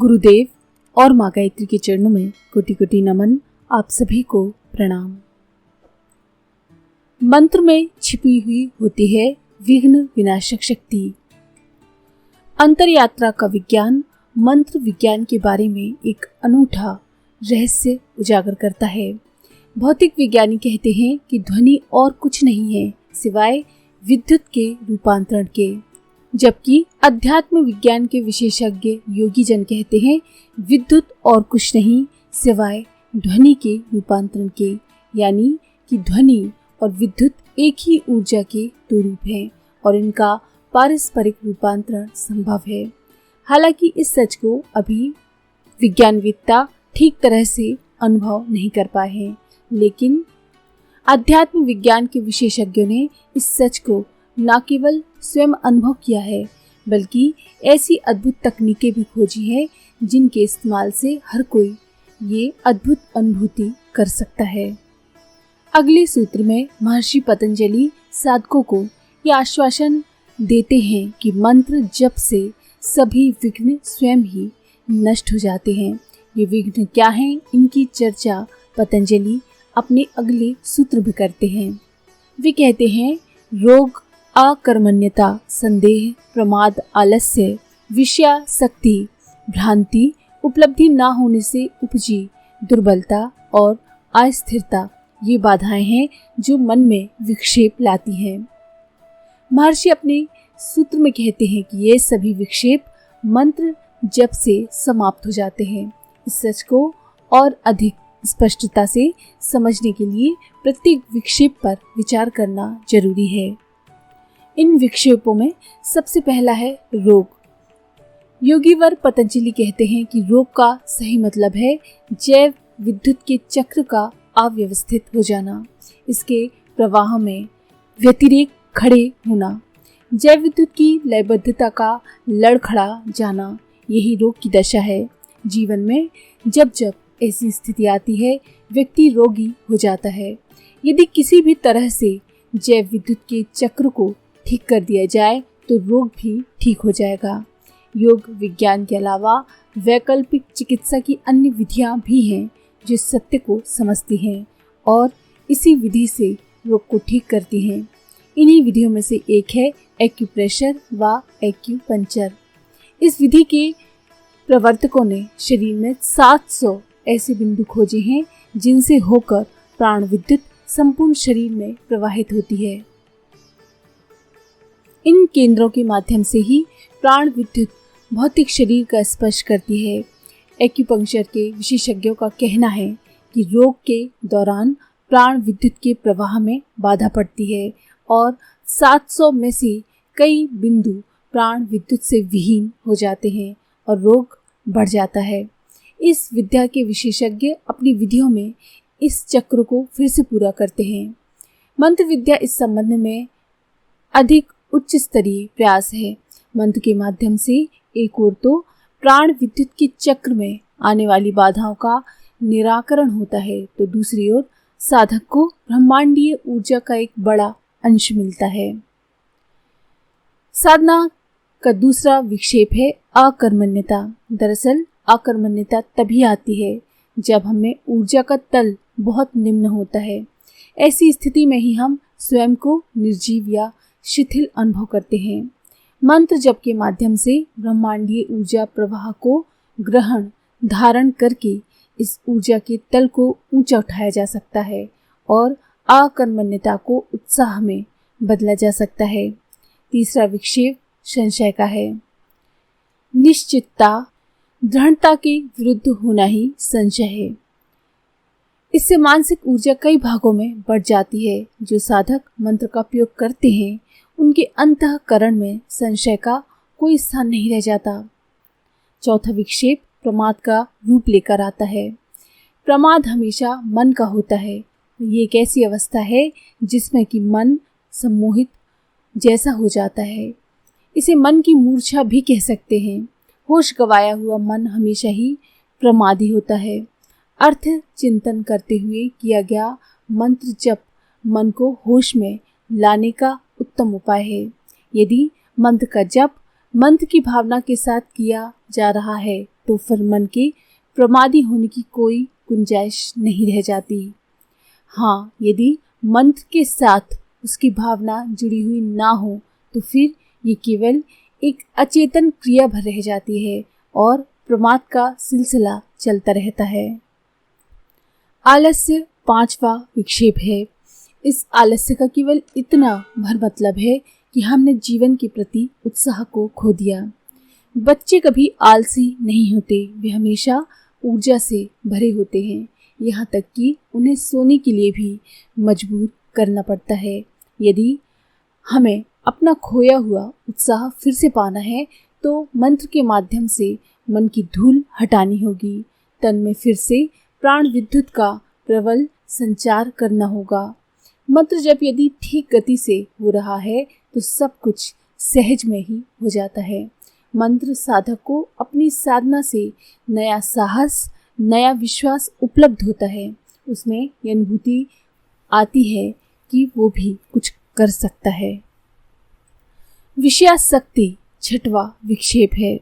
गुरुदेव और माँ गायत्री के चरणों में कोटि कोटि नमन। आप सभी को प्रणाम। मंत्र में छिपी हुई होती है विघ्न विनाशक शक्ति। अंतर यात्रा का विज्ञान मंत्र विज्ञान के बारे में एक अनूठा रहस्य उजागर करता है। भौतिक विज्ञानी कहते हैं कि ध्वनि और कुछ नहीं है सिवाय विद्युत के रूपांतरण के, जबकि अध्यात्म विज्ञान के विशेषज्ञ योगी जन कहते हैं विद्युत और कुछ नहीं सिवाय ध्वनि के रूपांतरण के, यानी कि ध्वनि और विद्युत एक ही ऊर्जा के दो रूप हैं और इनका पारस्परिक रूपांतरण संभव है। हालांकि इस सच को अभी विज्ञानवेत्ता ठीक तरह से अनुभव नहीं कर पाए हैं, लेकिन अध्यात्म विज्ञान के विशेषज्ञों ने इस सच को न केवल स्वयं अनुभव किया है बल्कि ऐसी अद्भुत तकनीकें भी खोजी हैं जिनके इस्तेमाल से हर कोई ये अद्भुत अनुभूति कर सकता है। अगले सूत्र में महर्षि पतंजलि साधकों को यह आश्वासन देते हैं कि मंत्र जप से सभी विघ्न स्वयं ही नष्ट हो जाते हैं। ये विघ्न क्या हैं, इनकी चर्चा पतंजलि अपने अगले सूत्र में करते हैं। वे कहते हैं रोग, अकर्मण्यता, संदेह, प्रमाद, आलस्य, विषयासक्ति, भ्रांति, उपलब्धि ना होने से उपजी दुर्बलता और अस्थिरता ये बाधाएं हैं जो मन में विक्षेप लाती हैं। महर्षि अपने सूत्र में कहते हैं कि ये सभी विक्षेप मंत्र जप से समाप्त हो जाते हैं। इस सच को और अधिक स्पष्टता से समझने के लिए प्रत्येक विक्षेप पर विचार करना जरूरी है। इन विक्षेपों में सबसे पहला है रोग। योगीवर पतंजलि कहते हैं कि रोग का सही मतलब है जैव विद्युत के चक्र का अव्यवस्थित हो जाना, इसके प्रवाह में व्यतिरेक खड़े होना, जैव विद्युत की लयबद्धता का लड़खड़ा जाना, यही रोग की दशा है। जीवन में जब जब ऐसी स्थिति आती है व्यक्ति रोगी हो जाता है। यदि किसी भी तरह से जैव विद्युत के चक्र को ठीक कर दिया जाए तो रोग भी ठीक हो जाएगा। योग विज्ञान के अलावा वैकल्पिक चिकित्सा की अन्य विधियां भी हैं जो सत्य को समझती हैं और इसी विधि से रोग को ठीक करती हैं। इन्हीं विधियों में से एक है एक्यूप्रेशर व एक्यूपंक्चर। इस विधि के प्रवर्तकों ने शरीर में 700 ऐसे बिंदु खोजे हैं जिनसे होकर प्राण विद्युत संपूर्ण शरीर में प्रवाहित होती है। इन केंद्रों के माध्यम से ही प्राण विद्युत भौतिक शरीर का स्पर्श करती है। एक्यूपंक्चर के विशेषज्ञों का कहना है कि रोग के दौरान प्राण विद्युत के प्रवाह में बाधा पड़ती है और 700 में से कई बिंदु प्राण विद्युत से विहीन हो जाते हैं और रोग बढ़ जाता है। इस विद्या के विशेषज्ञ अपनी विधियों में इस चक्र को फिर से पूरा करते हैं। मंत्र विद्या इस संबंध में अधिक उच्च स्तरीय प्रयास है। मंत्र के माध्यम से एक ओर तो प्राण विद्युत के चक्र में आने वाली बाधाओं का निराकरण होता है तो दूसरी ओर साधक को ब्रह्मांडीय ऊर्जा का एक बड़ा अंश मिलता है। साधना का दूसरा विक्षेप है अकर्मण्यता। दरअसल अकर्मण्यता तभी आती है जब हमें ऊर्जा का तल बहुत निम्न होता है। ऐसी स्थिति में ही हम स्वयं को निर्जीव या शिथिल अनुभव करते हैं। मंत्र जप के माध्यम से ब्रह्मांडीय ऊर्जा प्रवाह को ग्रहण धारण करके इस ऊर्जा के तल को ऊंचा उठाया जा सकता है और अकर्मण्यता को उत्साह में बदला जा सकता है। तीसरा विक्षेप संशय का है। निश्चितता, दृढ़ता के विरुद्ध होना ही संशय है। इससे मानसिक ऊर्जा कई भागों में बढ़ जाती है। जो साधक मंत्र का प्रयोग करते हैं उनके अंतःकरण में संशय का कोई स्थान नहीं रह जाता। चौथा विक्षेप प्रमाद का रूप लेकर आता है। प्रमाद हमेशा मन का होता है। ये एक ऐसी अवस्था है जिसमें कि मन सम्मोहित जैसा हो जाता है। इसे मन की मूर्छा भी कह सकते हैं। होश गवाया हुआ मन हमेशा ही प्रमादी होता है। अर्थ चिंतन करते हुए किया गया मंत्र जप मन को होश में लाने का उत्तम उपाय है। यदि मंत्र का जप मंत्र की भावना के साथ किया जा रहा है तो फिर मन के प्रमादी होने की कोई गुंजाइश नहीं रह जाती। हाँ, यदि मंत्र के साथ उसकी भावना जुड़ी हुई ना हो तो फिर ये केवल एक अचेतन क्रिया भर रह जाती है और प्रमाद का सिलसिला चलता रहता है। आलस्य 5वां विक्षेप है। इस आलस्य का केवल इतना भर मतलब है कि हमने जीवन के प्रति उत्साह को खो दिया। बच्चे कभी आलसी नहीं होते, वे हमेशा ऊर्जा से भरे होते हैं, यहाँ तक कि उन्हें सोने के लिए भी मजबूर करना पड़ता है। यदि हमें अपना खोया हुआ उत्साह फिर से पाना है तो मंत्र के माध्यम से मन की धूल हटानी होगी, तन में फिर से प्राण विद्युत का प्रबल संचार करना होगा। मंत्र जब यदि ठीक गति से हो रहा है तो सब कुछ सहज में ही हो जाता है। मंत्र साधक को अपनी साधना से नया साहस, नया विश्वास उपलब्ध होता है। उसमें यह अनुभूति आती है कि वो भी कुछ कर सकता है। विषयासक्ति 6वां विक्षेप है।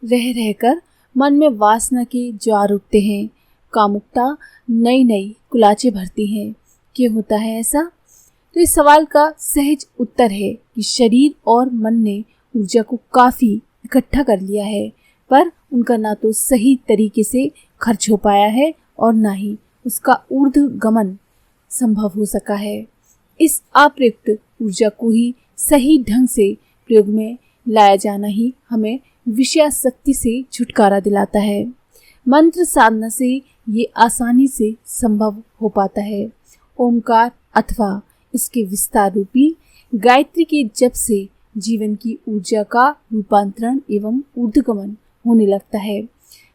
रह रहकर मन में वासना के ज्वार उठते हैं, कामुकता नई नई कुलाचे भरती हैं। क्यों होता है ऐसा? तो इस सवाल का सहज उत्तर है कि शरीर और मन ने ऊर्जा को काफी इकट्ठा कर लिया है, पर उनका ना तो सही तरीके से खर्च हो पाया है और ना ही उसका ऊर्ध्वगमन संभव हो सका है। इस अप्रयुक्त ऊर्जा को ही सही ढंग से प्रयोग में लाया जाना ही हमें विषयासक्ति से छुटकारा दिलाता है। मंत्र साधना से ये आसानी से संभव हो पाता है। ओमकार अथवा इसके विस्तार रूपी गायत्री के जप से जीवन की ऊर्जा का रूपांतरण एवं ऊर्ध्वगमन होने लगता है।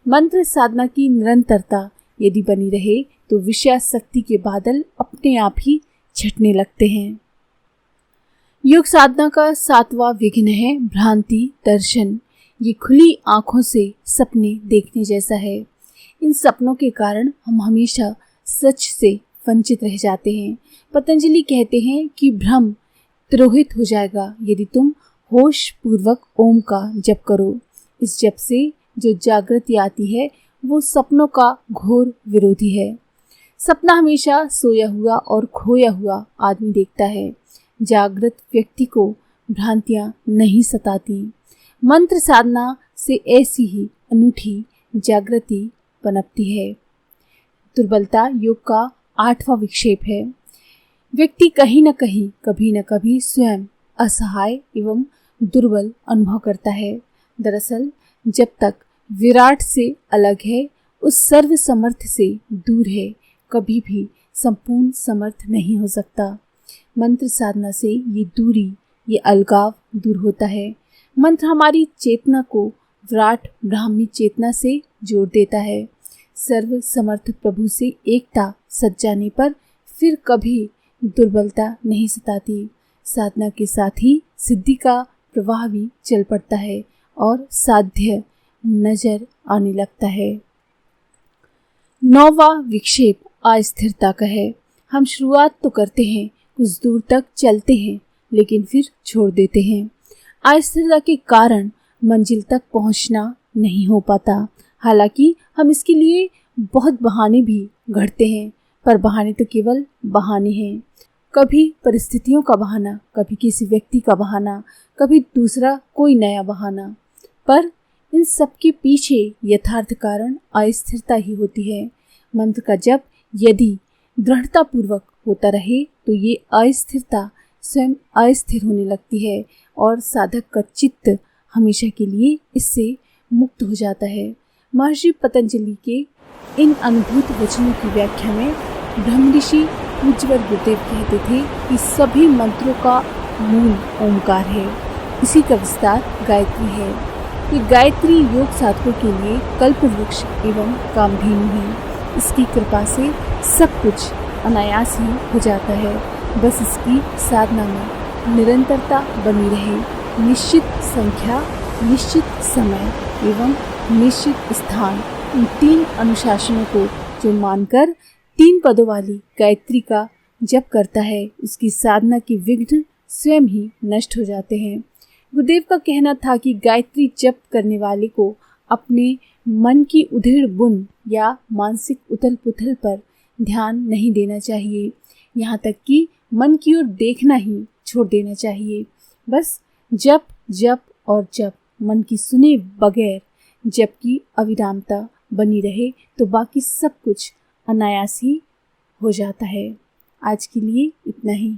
मंत्र साधना की निरंतरता यदि बनी रहे तो विषयासक्ति के बादल अपने आप ही छटने लगते हैं। योग साधना का 7वां विघ्न है भ्रांति दर्शन। ये खुली आंखों से सपने देखने जैसा है। इन सपनों के कारण हम हमेशा सच से वंचित रह जाते हैं। पतंजलि कहते हैं कि भ्रम तिरोहित हो जाएगा यदि तुम होश पूर्वक ओम का जप करो। इस जप से जो जागृति आती है वो सपनों का घोर विरोधी है। सपना हमेशा सोया हुआ और खोया हुआ आदमी देखता है। जागृत व्यक्ति को भ्रांतियां नहीं सताती। मंत्र साधना से ऐसी ही अनूठी जागृति पनपती है। दुर्बलता योग का 8वां विक्षेप है। व्यक्ति कहीं न कहीं कभी न कभी स्वयं असहाय एवं दुर्बल अनुभव करता है। दरअसल जब तक विराट से अलग है, उस सर्व समर्थ से दूर है, कभी भी संपूर्ण समर्थ नहीं हो सकता। मंत्र साधना से ये दूरी, ये अलगाव दूर होता है। मंत्र हमारी चेतना को विराट ब्राह्मी चेतना से जोड़ देता है। सर्व समर्थ प्रभु से एकता सच जाने पर फिर कभी दुर्बलता नहीं सताती। साधना के साथ ही सिद्धि का प्रवाह भी चल पड़ता है और साध्य नजर आने लगता है। 9वां विक्षेप अस्थिरता का है। हम शुरुआत तो करते हैं, कुछ दूर तक चलते हैं, लेकिन फिर छोड़ देते हैं। अस्थिरता के कारण मंजिल तक पहुंचना नहीं हो पाता। हालांकि हम इसके लिए बहुत बहाने भी गढ़ते हैं, पर बहाने तो केवल बहाने हैं। कभी परिस्थितियों का बहाना, कभी किसी व्यक्ति का बहाना, कभी दूसरा कोई नया बहाना, पर इन सब के पीछे यथार्थ कारण अस्थिरता ही होती है। मंत्र का जप यदि दृढ़ता पूर्वक होता रहे तो ये अस्थिरता स्वयं अस्थिर होने लगती है और साधक का चित्त हमेशा के लिए इससे मुक्त हो जाता है। महर्षि पतंजलि के इन अनुभूत वचनों की व्याख्या में ब्रह्मऋषि पूज्यवर गुरुदेव कहते थे कि सभी मंत्रों का मूल ओंकार है। इसी का विस्तार गायत्री है। ये गायत्री योग साधकों के लिए कल्पवृक्ष एवं कामधेनु है। इसकी कृपा से सब कुछ अनायास ही हो जाता है। बस इसकी साधना में निरंतरता बनी रहे। निश्चित संख्या, निश्चित समय एवं निश्चित स्थान, इन 3 अनुशासनों को जो मानकर 3 पदों वाली गायत्री का जप करता है, उसकी साधना के विघ्न स्वयं ही नष्ट हो जाते हैं। गुरुदेव का कहना था कि गायत्री जप करने वाले को अपने मन की उधेड़ बुन या मानसिक उथल पुथल पर ध्यान नहीं देना चाहिए, यहाँ तक कि मन की ओर देखना ही छोड़ देना चाहिए। बस जप जप और जप, मन की सुने बगैर जप की अविरामता बनी रहे तो बाकी सब कुछ अनायास ही हो जाता है। आज के लिए इतना ही।